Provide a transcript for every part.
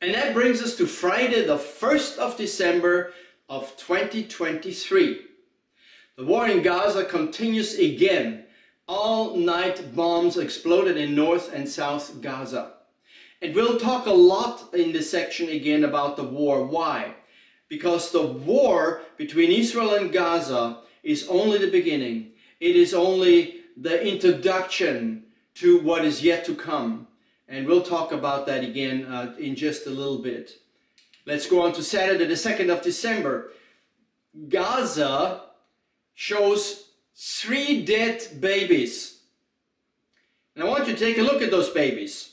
And that brings us to Friday, the 1st of December of 2023. The war in Gaza continues again. All-night bombs exploded in North and South Gaza. And we'll talk a lot in this section again about the war. Why? Because the war between Israel and Gaza is only the beginning. It is only the introduction to what is yet to come. And we'll talk about that again in just a little bit. Let's go on to Saturday, the 2nd of December. Gaza shows 3 dead babies. And I want you to take a look at those babies.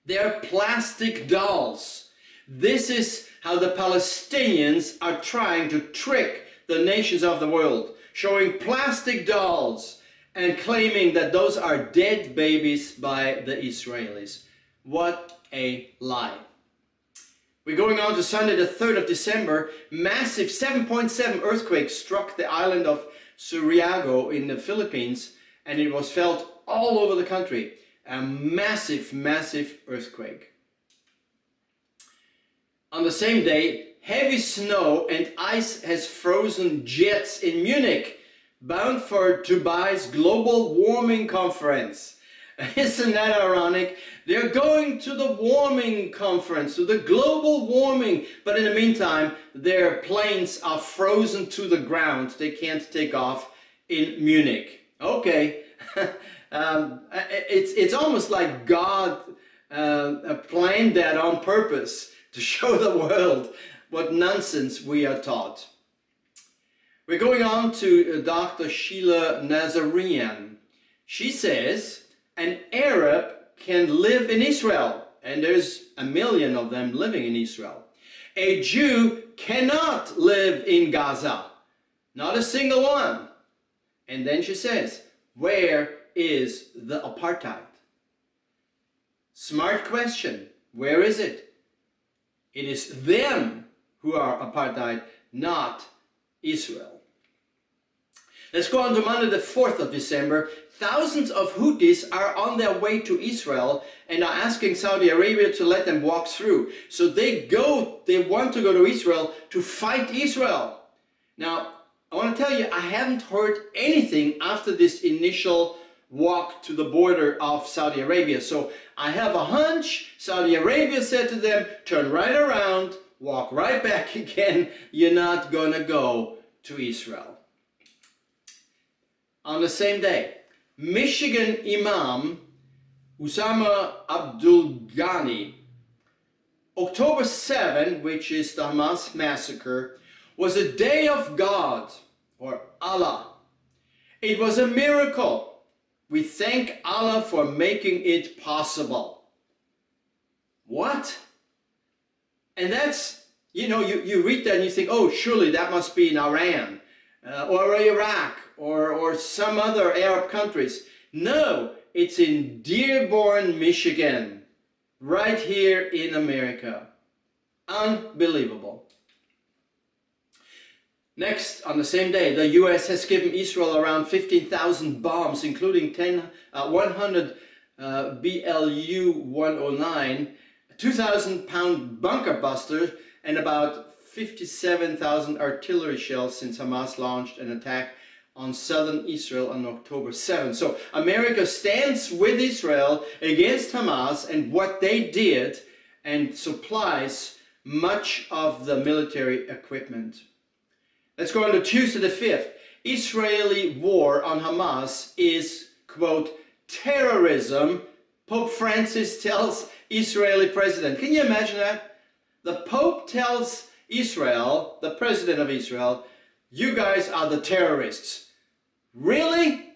They're plastic dolls. This is how the Palestinians are trying to trick the nations of the world, showing plastic dolls and claiming that those are dead babies by the Israelis. What a lie. We're going on to Sunday, the 3rd of December. Massive 7.7 earthquake struck the island of Surigao in the Philippines, and it was felt all over the country. A massive, massive earthquake. On the same day, heavy snow and ice has frozen jets in Munich, bound for Dubai's global warming conference. Isn't that ironic? They're going to the warming conference, to the global warming, but in the meantime, their planes are frozen to the ground. They can't take off in Munich. Okay. It's almost like God planned that on purpose to show the world what nonsense we are taught. We're going on to Dr. Sheila Nazarian. She says an Arab can live in Israel, and there's 1 million of them living in Israel. A Jew cannot live in Gaza, not a single one. And then she says, where is the apartheid? Smart question. Where is it? It is them who are apartheid, not Israel. Let's go on to Monday, the 4th of December. Thousands of Houthis are on their way to Israel and are asking Saudi Arabia to let them walk through. So they want to go to Israel to fight Israel. Now, I want to tell you, I haven't heard anything after this initial walk to the border of Saudi Arabia. So I have a hunch Saudi Arabia said to them, turn right around, walk right back again. You're not going to go to Israel. On the same day, Michigan Imam Usama Abdul Ghani, October 7, which is the Hamas massacre, was a day of God, or Allah. It was a miracle. We thank Allah for making it possible. What? And that's, you know, you read that and you think, oh, surely that must be in Iran or Iraq or some other Arab countries. No, it's in Dearborn, Michigan, right here in America. Unbelievable. Next, on the same day, the US has given Israel around 15,000 bombs, including 100 BLU-109, 2,000-pound bunker busters, and about 57,000 artillery shells since Hamas launched an attack on southern Israel on October 7. So America stands with Israel against Hamas and what they did, and supplies much of the military equipment. Let's go on to Tuesday the 5th. Israeli war on Hamas is, quote, terrorism, Pope Francis tells Israeli president. Can you imagine that? The Pope tells Israel, the president of Israel, you guys are the terrorists. Really?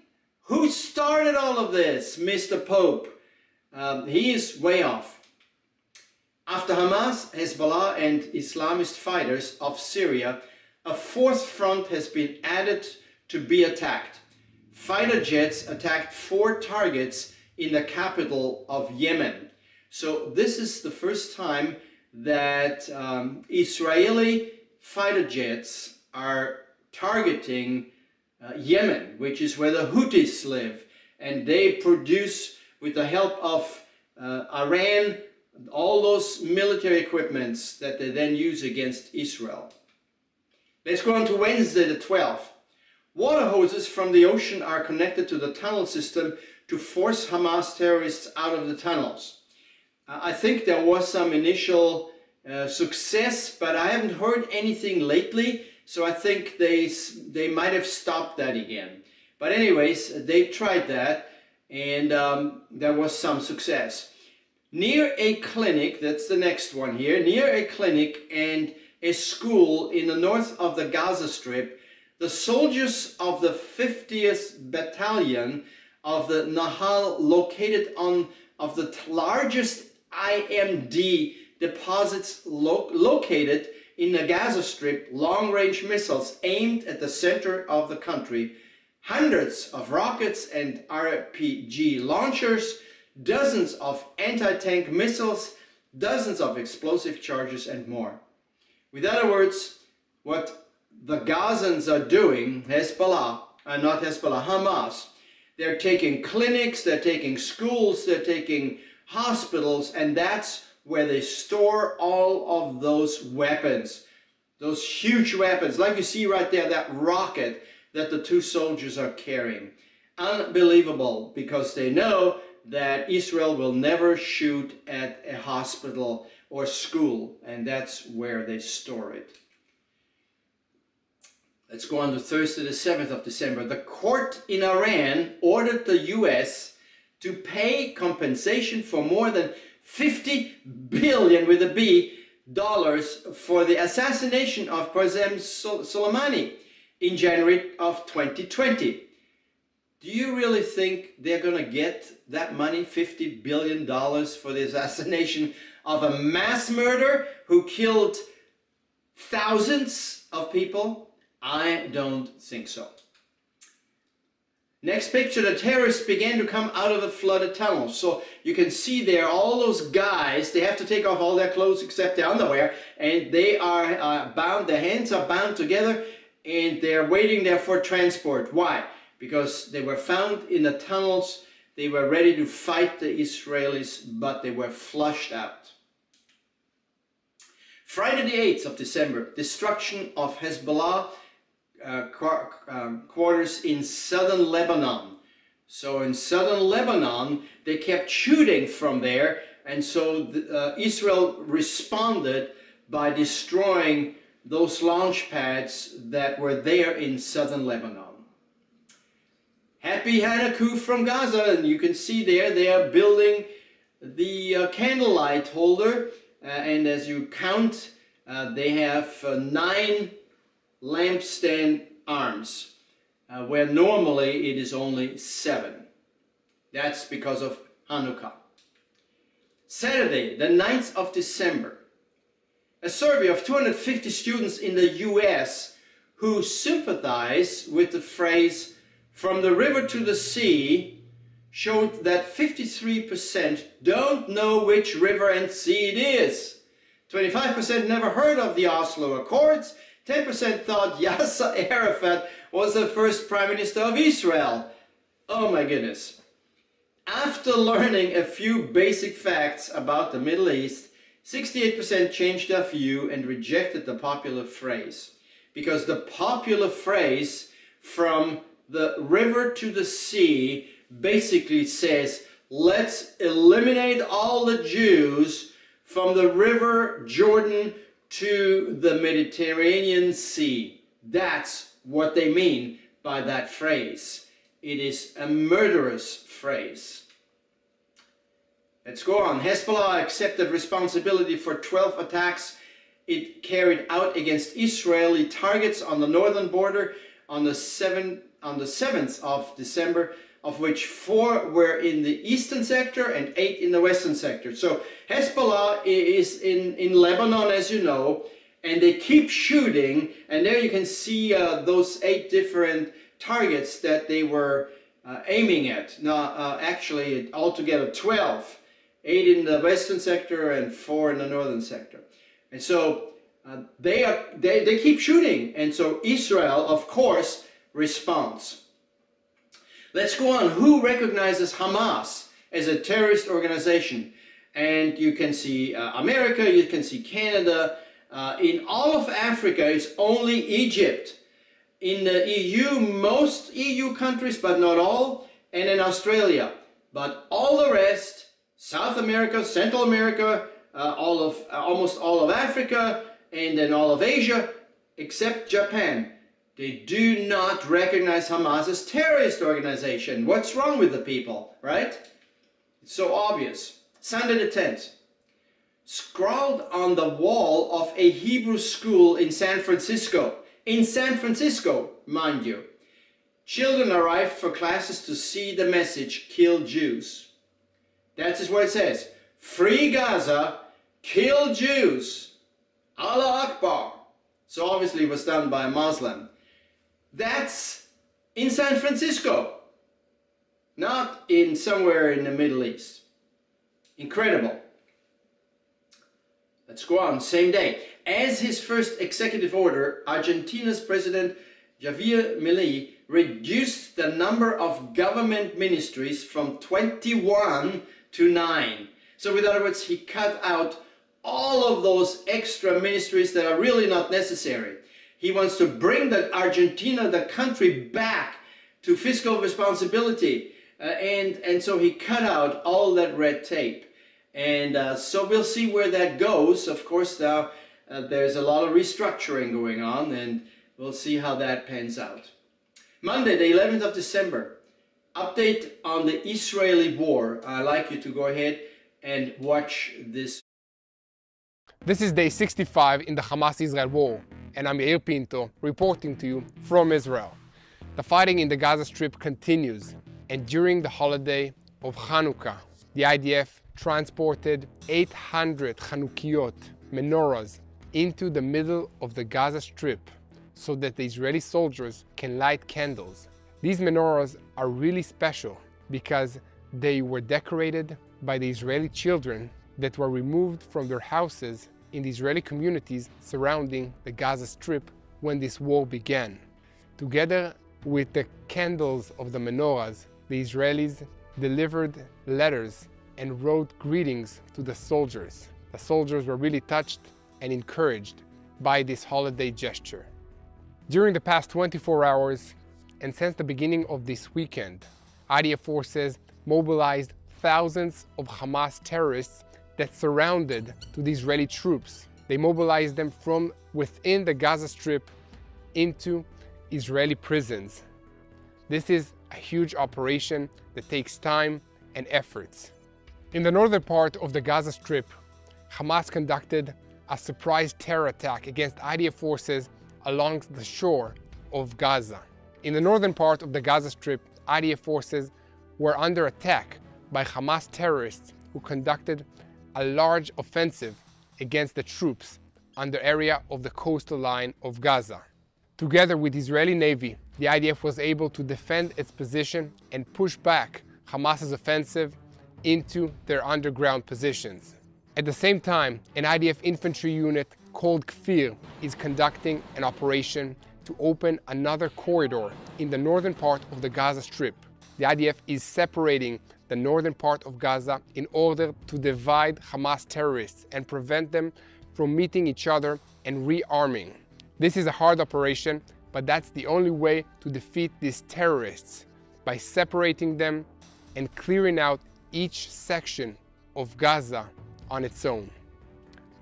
Who started all of this, Mr. Pope? He is way off. After Hamas, Hezbollah, and Islamist fighters of Syria, a fourth front has been added to be attacked. Fighter jets attacked 4 targets in the capital of Yemen. So this is the first time that Israeli fighter jets are targeting Yemen, which is where the Houthis live. And they produce, with the help of Iran, all those military equipments that they then use against Israel. Let's go on to Wednesday the 12th. Water hoses from the ocean are connected to the tunnel system to force Hamas terrorists out of the tunnels. I think there was some initial success, but I haven't heard anything lately, so I think they might have stopped that again. But anyways, they tried that, and there was some success. Near a clinic, that's the next one here, near a clinic and a school in the north of the Gaza Strip, the soldiers of the 50th Battalion of the Nahal, located on of the largest IMD deposits located in the Gaza Strip, long-range missiles aimed at the center of the country, hundreds of rockets and RPG launchers, dozens of anti-tank missiles, dozens of explosive charges, and more. With other words, what the Gazans are doing, Hamas, they're taking clinics, they're taking schools, they're taking hospitals, and that's where they store all of those weapons, those huge weapons, like you see right there, that rocket that the two soldiers are carrying. Unbelievable, because they know that Israel will never shoot at a hospital or school, and that's where they store it. Let's go on to Thursday the 7th of December. The court in Iran ordered the US to pay compensation for more than 50 billion with a B dollars for the assassination of Qasem Soleimani in January of 2020. Do you really think they're going to get that money, $50 billion, for the assassination of a mass murderer who killed thousands of people? I don't think so. Next picture, the terrorists began to come out of the flooded tunnels. So you can see there all those guys, they have to take off all their clothes except their underwear, and they are bound, their hands are bound together, and they're waiting there for transport. Why? Because they were found in the tunnels, they were ready to fight the Israelis, but they were flushed out. Friday the 8th of December, destruction of Hezbollah quarters in southern Lebanon. So in southern Lebanon, they kept shooting from there, and so Israel responded by destroying those launch pads that were there in southern Lebanon. Happy Hanukkah from Gaza, and you can see there they are building the candlelight holder, and as you count, they have 9 lampstand arms, where normally it is only 7. That's because of Hanukkah. Saturday, the 9th of December, a survey of 250 students in the US who sympathize with the phrase "from the river to the sea" showed that 53% don't know which river and sea it is. 25% never heard of the Oslo Accords. 10% thought Yasser Arafat was the first Prime Minister of Israel. Oh my goodness. After learning a few basic facts about the Middle East, 68% changed their view and rejected the popular phrase. Because the popular phrase "from the river to the sea" basically says, let's eliminate all the Jews from the river Jordan to the Mediterranean Sea. That's what they mean by that phrase. It is a murderous phrase. Let's go on. Hezbollah accepted responsibility for 12 attacks it carried out against Israeli targets on the northern border on the 7th of December, of which 4 were in the eastern sector and 8 in the western sector. So Hezbollah is in Lebanon, as you know, and they keep shooting, and there you can see those 8 different targets that they were aiming at. Now, actually, altogether 12. 8 in the western sector and 4 in the northern sector. And so they keep shooting, and so Israel, of course, responds. Let's go on. Who recognizes Hamas as a terrorist organization? And you can see America, you can see Canada. In all of Africa, it's only Egypt. In the EU, most EU countries, but not all, and in Australia. But all the rest, South America, Central America, almost all of Africa, and then all of Asia, except Japan, they do not recognize Hamas as a terrorist organization. What's wrong with the people, right? It's so obvious. Sunday the 10th. Scrawled on the wall of a Hebrew school in San Francisco. In San Francisco, mind you. Children arrived for classes to see the message, kill Jews. That is what it says. Free Gaza, kill Jews. Allah Akbar. So obviously it was done by a Muslim. That's in San Francisco. Not in somewhere in the Middle East. Incredible. Let's go on, same day. As his first executive order, Argentina's President Javier Milei reduced the number of government ministries from 21 to 9. So in other words, he cut out all of those extra ministries that are really not necessary. He wants to bring Argentina, the country, back to fiscal responsibility. And so he cut out all that red tape. And so we'll see where that goes. Of course, now there's a lot of restructuring going on, and we'll see how that pans out. Monday, the 11th of December, update on the Israeli war. I'd like you to go ahead and watch this. This is day 65 in the Hamas-Israel war, and I'm Yair Pinto, reporting to you from Israel. The fighting in the Gaza Strip continues, and during the holiday of Hanukkah, the IDF transported 800 Chanukiot, menorahs, into the middle of the Gaza Strip so that the Israeli soldiers can light candles. These menorahs are really special because they were decorated by the Israeli children that were removed from their houses in the Israeli communities surrounding the Gaza Strip when this war began. Together with the candles of the menorahs, the Israelis delivered letters and wrote greetings to the soldiers. The soldiers were really touched and encouraged by this holiday gesture. During the past 24 hours, and since the beginning of this weekend, IDF forces mobilized thousands of Hamas terrorists that surrounded to the Israeli troops. They mobilized them from within the Gaza Strip into Israeli prisons. This is a huge operation that takes time and efforts. In the northern part of the Gaza Strip, Hamas conducted a surprise terror attack against IDF forces along the shore of Gaza. In the northern part of the Gaza Strip, IDF forces were under attack by Hamas terrorists who conducted a large offensive against the troops on the area of the coastal line of Gaza. Together with the Israeli Navy, the IDF was able to defend its position and push back Hamas's offensive into their underground positions. At the same time, an IDF infantry unit called Kfir is conducting an operation to open another corridor in the northern part of the Gaza Strip. The IDF is separating the northern part of Gaza in order to divide Hamas terrorists and prevent them from meeting each other and rearming. This is a hard operation, but that's the only way to defeat these terrorists, by separating them and clearing out each section of Gaza on its own.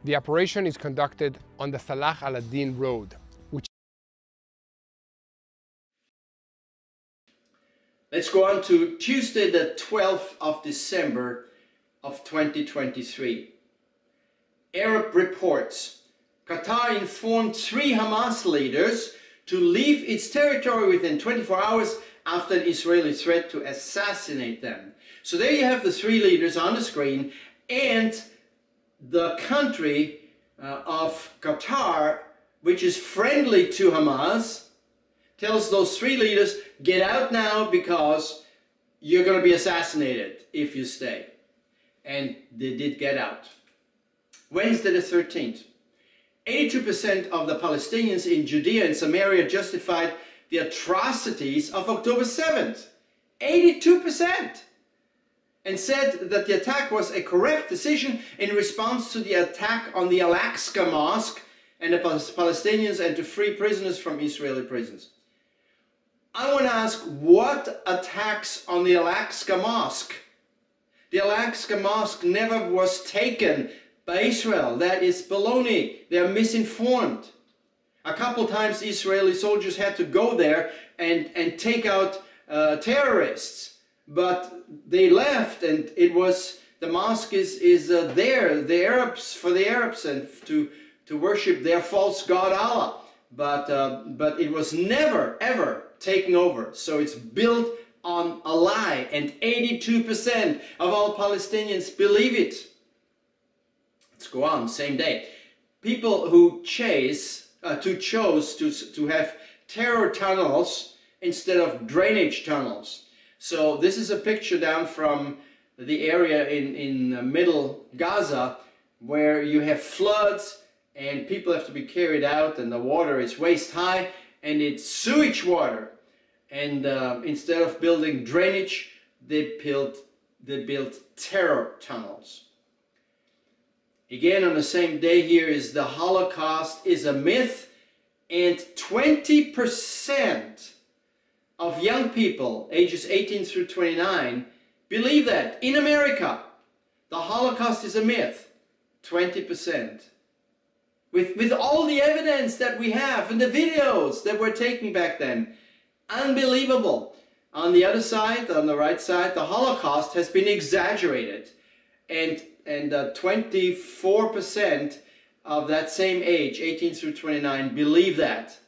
The operation is conducted on the Salah al-Adin road, which... Let's go on to Tuesday the 12th of December of 2023. Arab reports. Qatar informed 3 Hamas leaders to leave its territory within 24 hours after an Israeli threat to assassinate them. So there you have the 3 leaders on the screen, and the country of Qatar, which is friendly to Hamas, tells those 3 leaders, get out now because you're going to be assassinated if you stay. And they did get out. Wednesday the 13th. 82% of the Palestinians in Judea and Samaria justified the atrocities of October 7th. 82%! and said that the attack was a correct decision in response to the attack on the Al-Aqsa Mosque and the Palestinians, and to free prisoners from Israeli prisons. I want to ask, what attacks on the Al-Aqsa Mosque? The Al-Aqsa Mosque never was taken by Israel. That is baloney. They are misinformed. A couple times Israeli soldiers had to go there and take out terrorists, but they left, and it was, the mosque is there, the Arabs, for the Arabs, and to worship their false god Allah, but it was never ever taken over. So it's built on a lie, and 82% of all Palestinians believe it. Let's go on, same day. People who chose to have terror tunnels instead of drainage tunnels. So this is a picture down from the area in middle Gaza, where you have floods and people have to be carried out, and the water is waist high, and it's sewage water. And instead of building drainage, they built terror tunnels. Again, on the same day, here is the Holocaust is a myth, and 20% of young people ages 18 through 29 believe that in America the Holocaust is a myth. 20%. With all the evidence that we have and the videos that were taken back then. Unbelievable. On the other side, on the right side, the Holocaust has been exaggerated, and 24% of that same age, 18 through 29, believe that.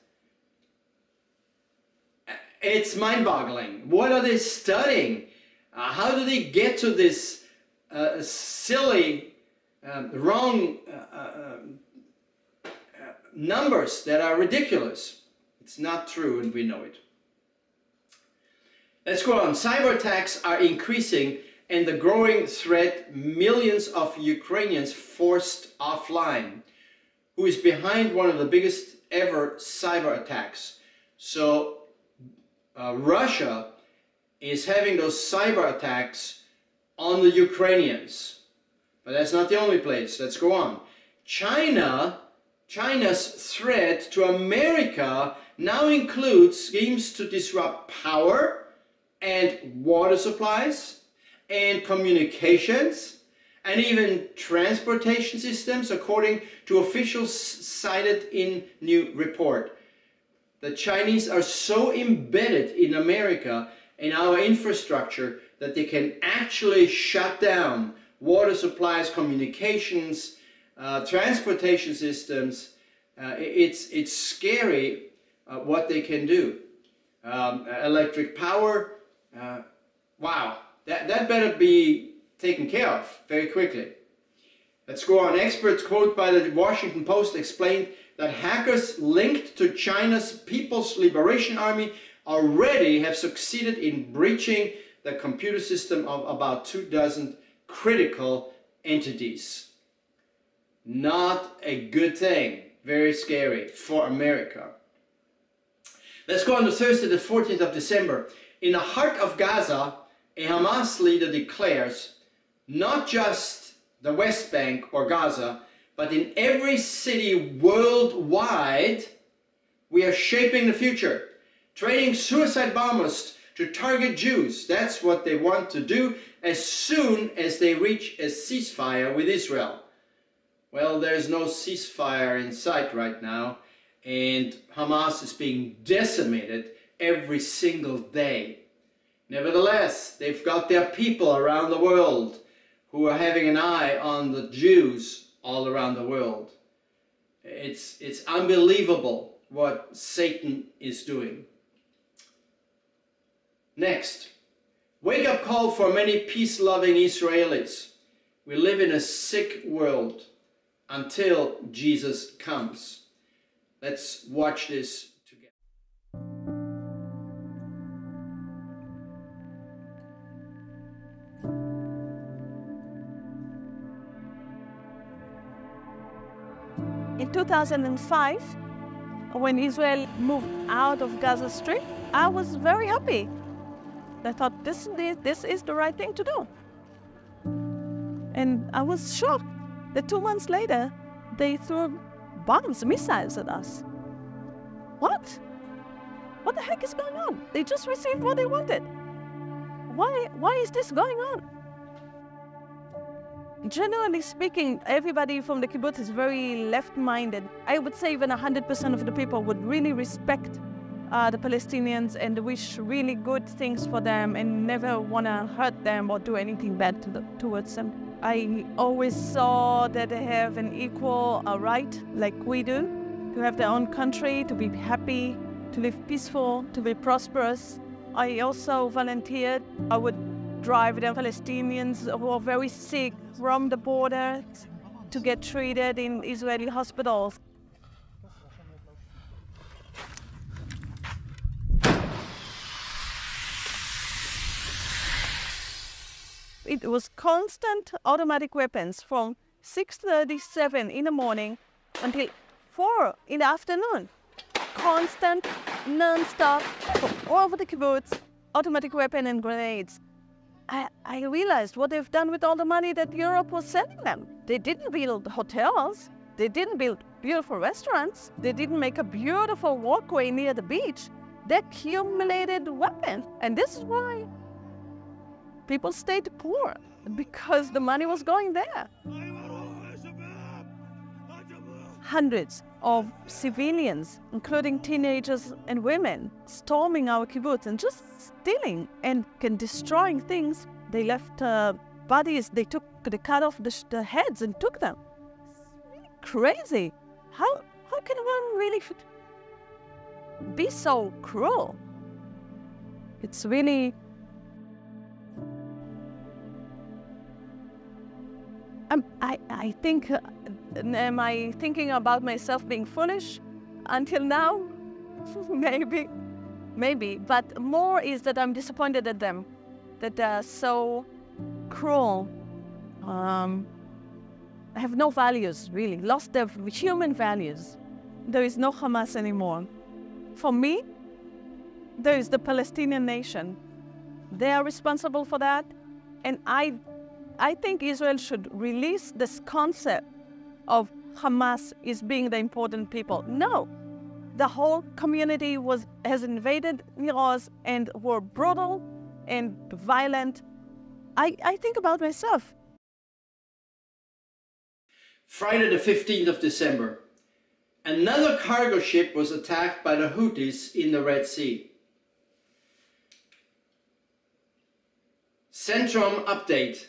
It's mind-boggling. What are they studying? How do they get to this silly, wrong numbers that are ridiculous? It's not true, and we know it. Let's go on. Cyber attacks are increasing, and the growing threat, millions of Ukrainians forced offline. Who is behind one of the biggest ever cyber attacks? So Russia is having those cyber attacks on the Ukrainians. But that's not the only place. Let's go on. China's threat to America now includes schemes to disrupt power and water supplies and communications and even transportation systems, according to officials cited in new report. The Chinese are so embedded in America and our infrastructure that they can actually shut down water supplies, communications, transportation systems. It's scary what they can do. Electric power, wow, that better be taken care of very quickly. Let's go on. Experts quote by the Washington Post explained that hackers linked to China's People's Liberation Army already have succeeded in breaching the computer system of about 24 critical entities. Not a good thing. Very scary for America. Let's go on to Thursday, the 14th of December. In the heart of Gaza, a Hamas leader declares, not just the West Bank or Gaza, but in every city worldwide, we are shaping the future. Training suicide bombers to target Jews. That's what they want to do as soon as they reach a ceasefire with Israel. Well, there's no ceasefire in sight right now, and Hamas is being decimated every single day. Nevertheless, they've got their people around the world who are having an eye on the Jews all around the world. It's unbelievable what Satan is doing. Next, wake-up call for many peace-loving Israelis. We live in a sick world until Jesus comes. Let's watch this together. In 2005, when Israel moved out of Gaza Strip, I was very happy. I thought this is the right thing to do. And I was shocked that 2 months later, they threw bombs, missiles at us. What? What the heck is going on? They just received what they wanted. Why is this going on? Generally speaking, everybody from the kibbutz is very left-minded. I would say even 100% of the people would really respect the Palestinians and wish really good things for them and never want to hurt them or do anything bad towards them. I always saw that they have an equal right, like we do, to have their own country, to be happy, to live peaceful, to be prosperous. I also volunteered. I would drive the Palestinians who are very sick from the border to get treated in Israeli hospitals. It was constant automatic weapons from 6:37 in the morning until 4 in the afternoon. Constant, non-stop, from all over the kibbutz, automatic weapon and grenades. I realized what they've done with all the money that Europe was sending them. They didn't build hotels. They didn't build beautiful restaurants. They didn't make a beautiful walkway near the beach. They accumulated weapons. And this is why people stayed poor, because the money was going there. Hundreds of civilians, including teenagers and women, storming our kibbutz and just stealing and destroying things. They left bodies, they cut off the heads and took them. It's really crazy. How can one really be so cruel? It's really... I think, am I thinking about myself being foolish? Until now, maybe, but more is that I'm disappointed at them, that they're so cruel, have no values, really, lost their human values. There is no Hamas anymore. For me, there is the Palestinian nation. They are responsible for that, and I think Israel should release this concept of Hamas is being the important people. No, the whole community has invaded Miroz and were brutal and violent. I think about myself. Friday the 15th of December, another cargo ship was attacked by the Houthis in the Red Sea. Centrum update.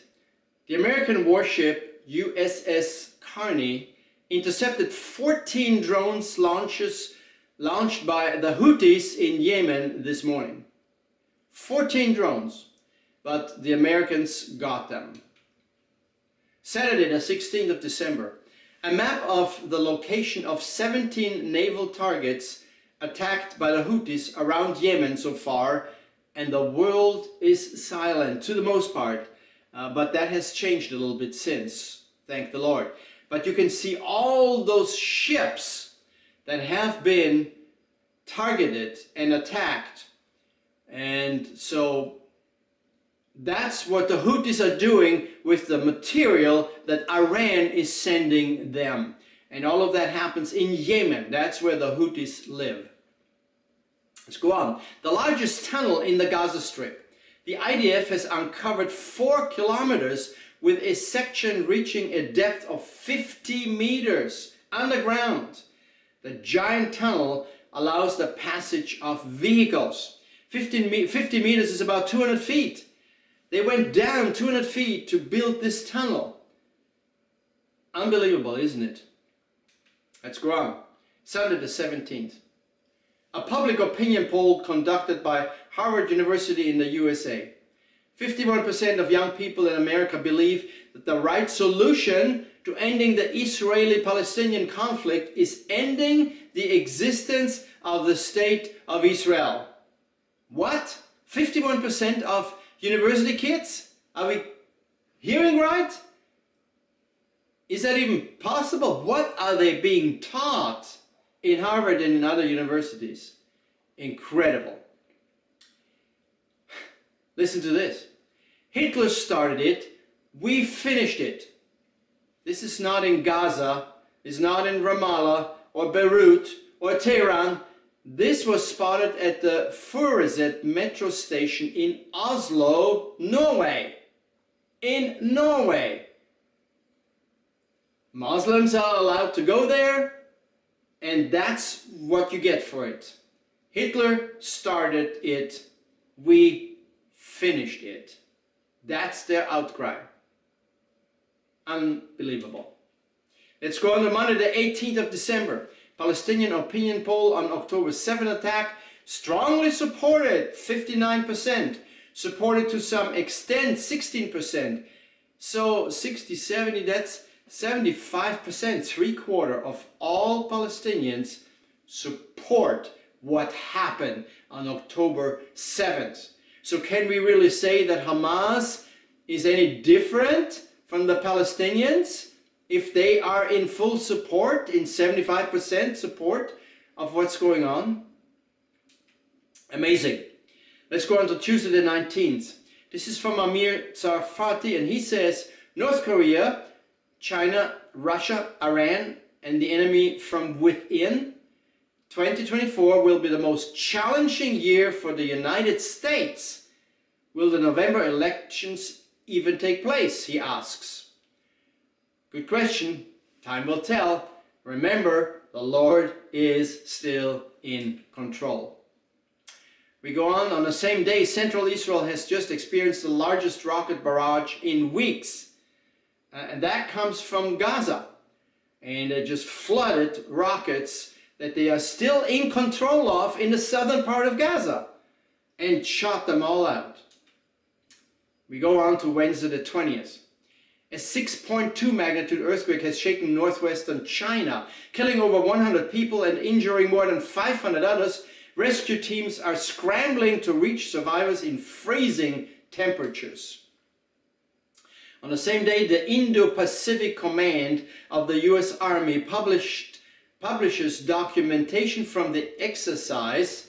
The American warship USS Carney intercepted 14 drones launched by the Houthis in Yemen this morning. 14 drones, but the Americans got them. Saturday the 16th of December, a map of the location of 17 naval targets attacked by the Houthis around Yemen so far, and the world is silent to the most part. But that has changed a little bit since, thank the Lord. But you can see all those ships that have been targeted and attacked. And so that's what the Houthis are doing with the material that Iran is sending them. And all of that happens in Yemen. That's where the Houthis live. Let's go on. The largest tunnel in the Gaza Strip. The IDF has uncovered 4 kilometers with a section reaching a depth of 50 meters underground. The giant tunnel allows the passage of vehicles. 50 meters is about 200 feet. They went down 200 feet to build this tunnel. Unbelievable, isn't it? Let's go on. Sunday the 17th. A public opinion poll conducted by Harvard University in the USA. 51% of young people in America believe that the right solution to ending the Israeli-Palestinian conflict is ending the existence of the State of Israel. What? 51% of university kids? Are we hearing right? Is that even possible? What are they being taught in Harvard and in other universities? Incredible. Listen to this. Hitler started it, We finished it. This is not in Gaza, it's not in Ramallah or Beirut or Tehran. This was spotted at the Furuset metro station in Oslo, Norway. In Norway. Muslims are allowed to go there, and that's what you get for it. Hitler started it, we finished it. That's their outcry. Unbelievable. Let's go on to Monday the 18th of December. Palestinian opinion poll on October 7 attack. Strongly supported, 59%. Supported to some extent, 16%. So 60, 70, that's 75%, 3/4 of all Palestinians support what happened on October 7th. So can we really say that Hamas is any different from the Palestinians if they are in full support, in 75% support of what's going on? Amazing. Let's go on to Tuesday the 19th. This is from Amir Tsarfati, and he says, North Korea, China, Russia, Iran, and the enemy from within. 2024 will be the most challenging year for the United States. Will the November elections even take place, he asks. Good question. Time will tell. Remember, the Lord is still in control. We go on the same day, Central Israel has just experienced the largest rocket barrage in weeks. And that comes from Gaza. And it just flooded rockets that they are still in control of in the southern part of Gaza. And shot them all out. We go on to Wednesday the 20th. A 6.2 magnitude earthquake has shaken northwestern China, killing over 100 people and injuring more than 500 others. Rescue teams are scrambling to reach survivors in freezing temperatures. On the same day, the Indo-Pacific Command of the US Army publishes documentation from the exercise.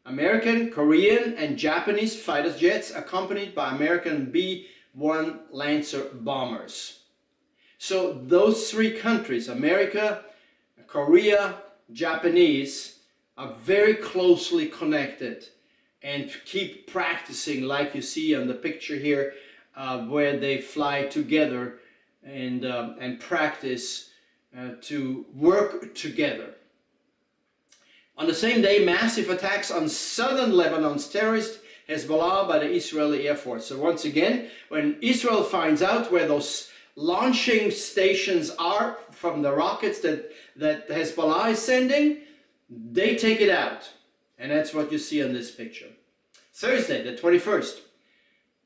American, Korean, and Japanese fighter jets accompanied by American B-1 Lancer bombers. So those three countries, America, Korea, Japanese, are very closely connected and keep practicing, like you see on the picture here, where they fly together and practice to work together. On the same day, massive attacks on southern Lebanon's terrorist Hezbollah by the Israeli Air Force. So once again, when Israel finds out where those launching stations are from the rockets that Hezbollah is sending, they take it out. And that's what you see on this picture. Thursday, the 21st.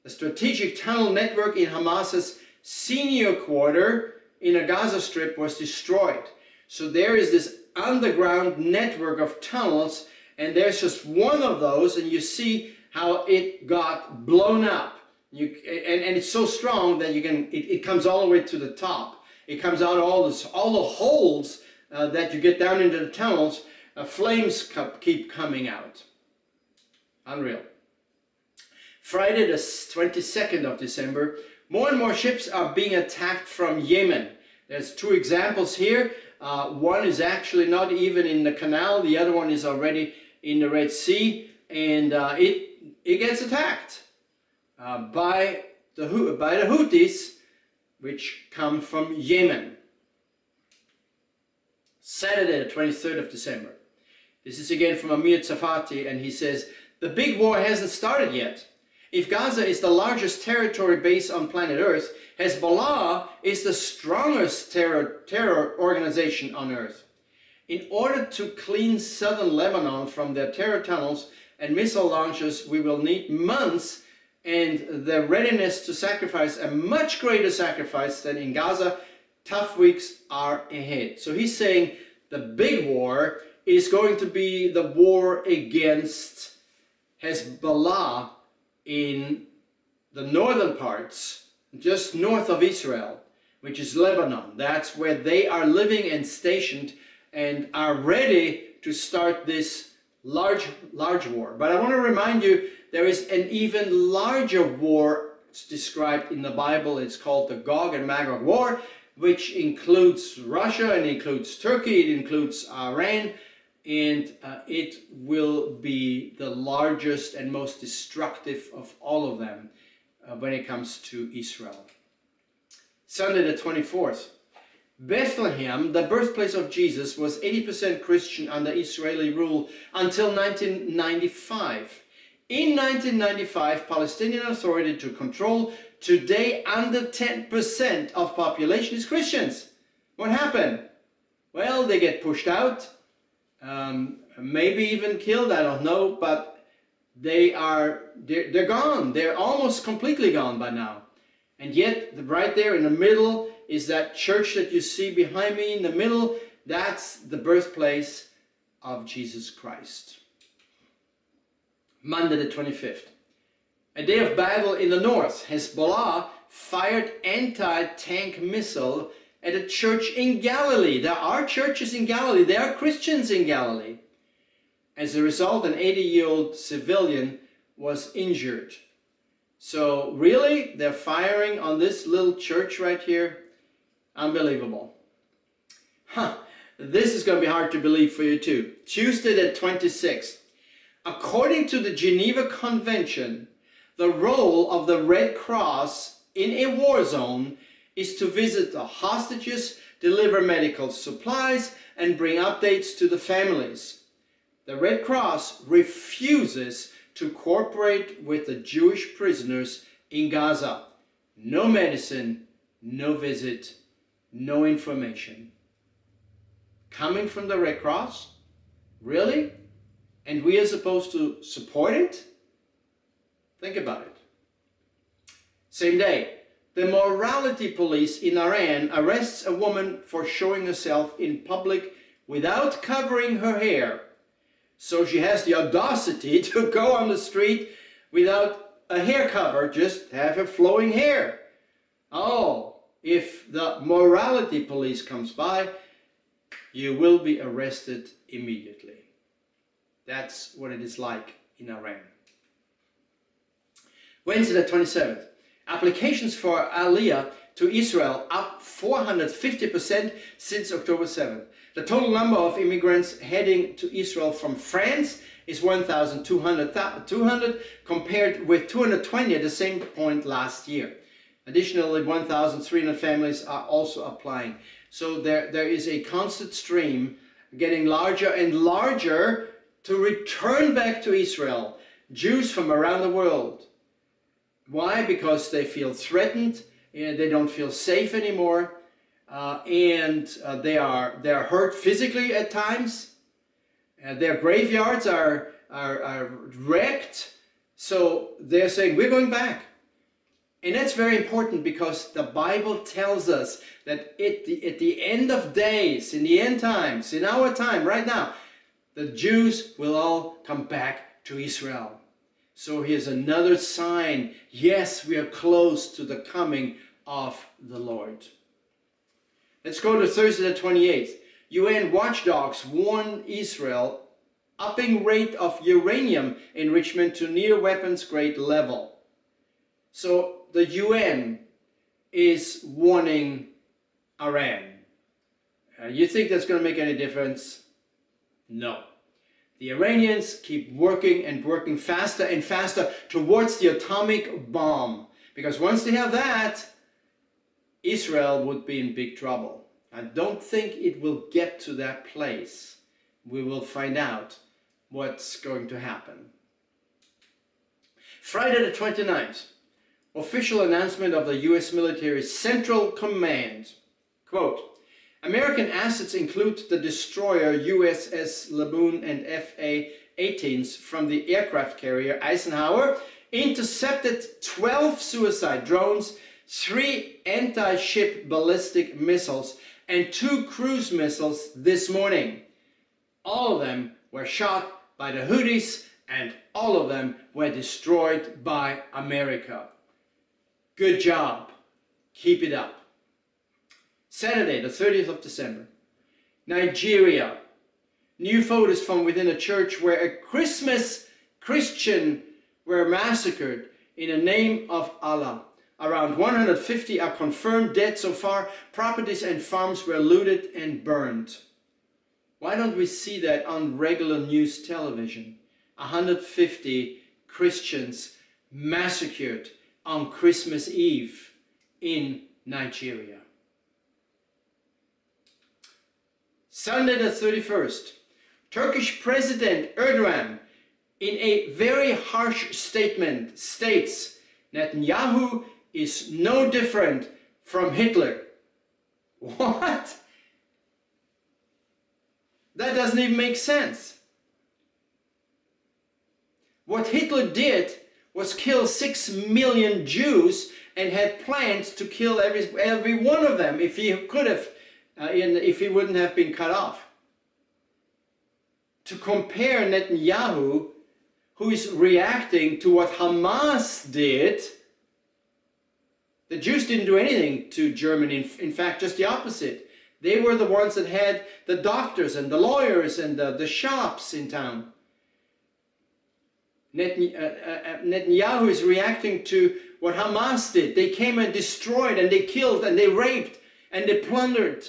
The strategic tunnel network in Hamas's senior quarter in a Gaza Strip was destroyed. So there is this underground network of tunnels, and there's just one of those, and you see how it got blown up. And it's so strong that it comes all the way to the top. It comes out all the holes that you get down into the tunnels. Flames keep coming out. Unreal. Friday the 22nd of December, more and more ships are being attacked from Yemen. There's two examples here. One is actually not even in the canal, the other one is already in the Red Sea, and it gets attacked by the Houthis, which come from Yemen. Saturday the 23rd of December. This is again from Amir Tsarfati, and he says, the big war hasn't started yet. If Gaza is the largest territory base on planet Earth, Hezbollah is the strongest terror organization on Earth. In order to clean southern Lebanon from their terror tunnels and missile launches, we will need months and the readiness to sacrifice a much greater sacrifice than in Gaza. Tough weeks are ahead. So he's saying the big war is going to be the war against Hezbollah in the northern parts, just north of Israel, which is Lebanon. That's where they are living and stationed and are ready to start this large war. But I want to remind you, there is an even larger war described in the Bible. It's called the Gog and Magog War, which includes Russia and includes Turkey, it includes Iran, and it will be the largest and most destructive of all of them when it comes to Israel. Sunday the 24th. Bethlehem, the birthplace of Jesus, was 80% Christian under Israeli rule until 1995. In 1995, Palestinian Authority took control. Today, under 10% of population is Christians. What happened? Well, they get pushed out, maybe even killed, I don't know, but they're gone. They're almost completely gone by now. And yet, right there in the middle is that church that you see behind me in the middle. That's the birthplace of Jesus Christ. Monday the 25th. A day of battle in the north. Hezbollah fired anti-tank missile at a church in Galilee. There are churches in Galilee. There are Christians in Galilee. As a result, an 80-year-old civilian was injured. So really, they're firing on this little church right here. Unbelievable. This is going to be hard to believe for you too. Tuesday the 26th. According to the Geneva Convention, the role of the Red Cross in a war zone is to visit the hostages, deliver medical supplies, and bring updates to the families. The Red Cross refuses to cooperate with the Jewish prisoners in Gaza. No medicine, no visit, no information. Coming from the Red Cross? Really? And we are supposed to support it? Think about it. Same day, the morality police in Iran arrests a woman for showing herself in public without covering her hair. So she has the audacity to go on the street without a hair cover, just have her flowing hair. Oh, if the morality police comes by, you will be arrested immediately. That's what it is like in Iran. Wednesday the 27th. Applications for Aliyah to Israel up 450% since October 7th. The total number of immigrants heading to Israel from France is 1,200 compared with 220 at the same point last year. Additionally, 1,300 families are also applying. So there is a constant stream getting larger and larger to return back to Israel. Jews from around the world. Why? Because they feel threatened, and they don't feel safe anymore, and they are hurt physically at times. Their graveyards are wrecked, so they're saying, we're going back. And that's very important because the Bible tells us that at the end of days, in the end times, in our time, right now, the Jews will all come back to Israel. So here's another sign. Yes, we are close to the coming of the Lord. Let's go to Thursday the 28th. UN watchdogs warn Israel upping rate of uranium enrichment to near weapons grade level. So the UN is warning Iran. You think that's going to make any difference? No. The Iranians keep working and working faster and faster towards the atomic bomb. Because once they have that, Israel would be in big trouble. I don't think it will get to that place. We will find out what's going to happen. Friday the 29th. Official announcement of the U.S. military Central Command. Quote, American assets include the destroyer USS Laboon and FA-18s from the aircraft carrier Eisenhower, intercepted 12 suicide drones, 3 anti-ship ballistic missiles, and 2 cruise missiles this morning. All of them were shot by the Houthis, and all of them were destroyed by America. Good job. Keep it up. Saturday, the 30th of December. Nigeria. New photos from within a church where a Christmas Christian were massacred in the name of Allah. Around 150 are confirmed dead so far. Properties and farms were looted and burned. Why don't we see that on regular news television? 150 Christians massacred on Christmas Eve in Nigeria. Sunday the 31st, Turkish President Erdogan, in a very harsh statement, states Netanyahu is no different from Hitler. What? That doesn't even make sense. What Hitler did was kill 6 million Jews and had plans to kill every one of them if he could have, if he wouldn't have been cut off. To compare Netanyahu, who is reacting to what Hamas did. The Jews didn't do anything to Germany, in fact, just the opposite. They were the ones that had the doctors and the lawyers and the shops in town. Netanyahu is reacting to what Hamas did. They came and destroyed and they killed and they raped and they plundered.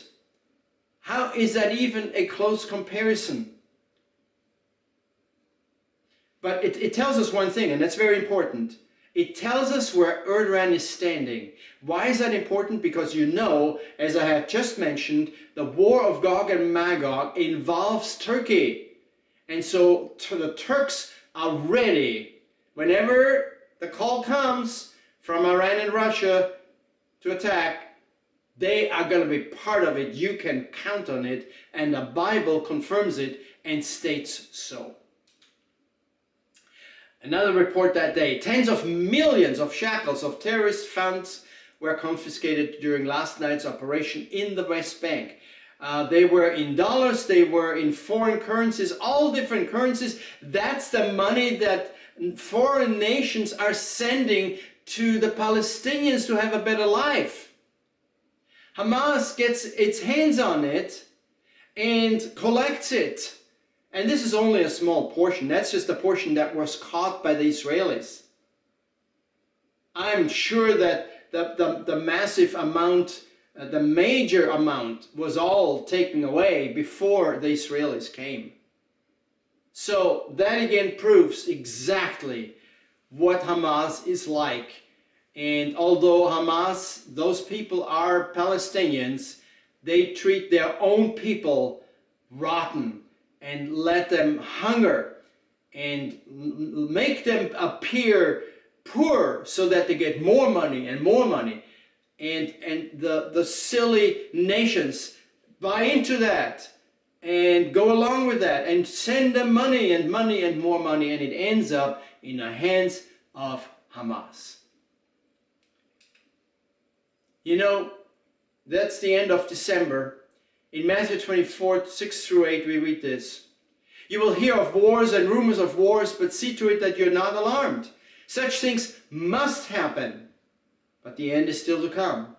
How is that even a close comparison? But it tells us one thing, and that's very important. It tells us where Erdogan is standing. Why is that important? Because you know, as I have just mentioned, the war of Gog and Magog involves Turkey. And so the Turks are ready, whenever the call comes from Iran and Russia to attack, they are going to be part of it. You can count on it, and the Bible confirms it and states so. Another report that day, tens of millions of shekels of terrorist funds were confiscated during last night's operation in the West Bank. They were in dollars, they were in foreign currencies, all different currencies. That's the money that foreign nations are sending to the Palestinians to have a better life. Hamas gets its hands on it and collects it. And this is only a small portion. That's just a portion that was caught by the Israelis. I'm sure that the massive amount, the major amount, was all taken away before the Israelis came. So that again proves exactly what Hamas is like. And although Hamas, those people are Palestinians, they treat their own people rotten and let them hunger and make them appear poor so that they get more money and more money. And the silly nations buy into that and go along with that and send them money and money and more money, and it ends up in the hands of Hamas. You know, that's the end of December. In Matthew 24, 6 through 8, we read this. You will hear of wars and rumors of wars, but see to it that you're not alarmed. Such things must happen, but the end is still to come.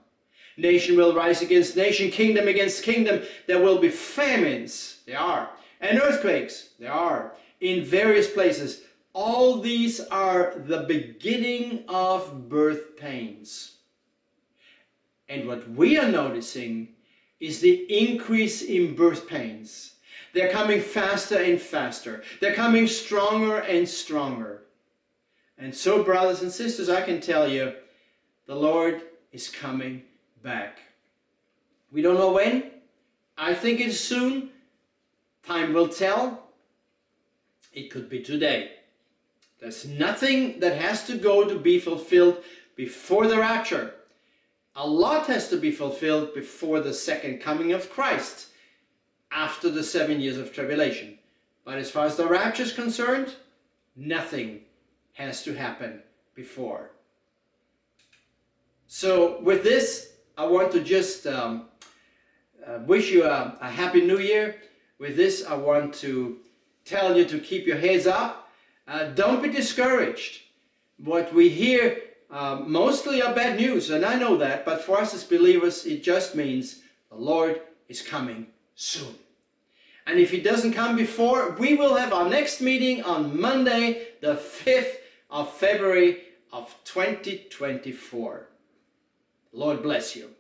Nation will rise against nation, kingdom against kingdom. There will be famines, there are, and earthquakes, there are, in various places. All these are the beginning of birth pains. And what we are noticing is the increase in birth pains. They're coming faster and faster. They're coming stronger and stronger. And so, brothers and sisters, I can tell you, the Lord is coming back. We don't know when. I think it's soon. Time will tell. It could be today. There's nothing that has to go to be fulfilled before the rapture. A lot has to be fulfilled before the second coming of Christ, after the 7 years of tribulation. But as far as the rapture is concerned, nothing has to happen before. So with this, I want to just wish you a happy new year. With this, I want to tell you to keep your heads up. Don't be discouraged. What we hear mostly are bad news, and I know that, but for us as believers, it just means the Lord is coming soon. And if He doesn't come before, we will have our next meeting on Monday, the 5th of February of 2024. Lord bless you.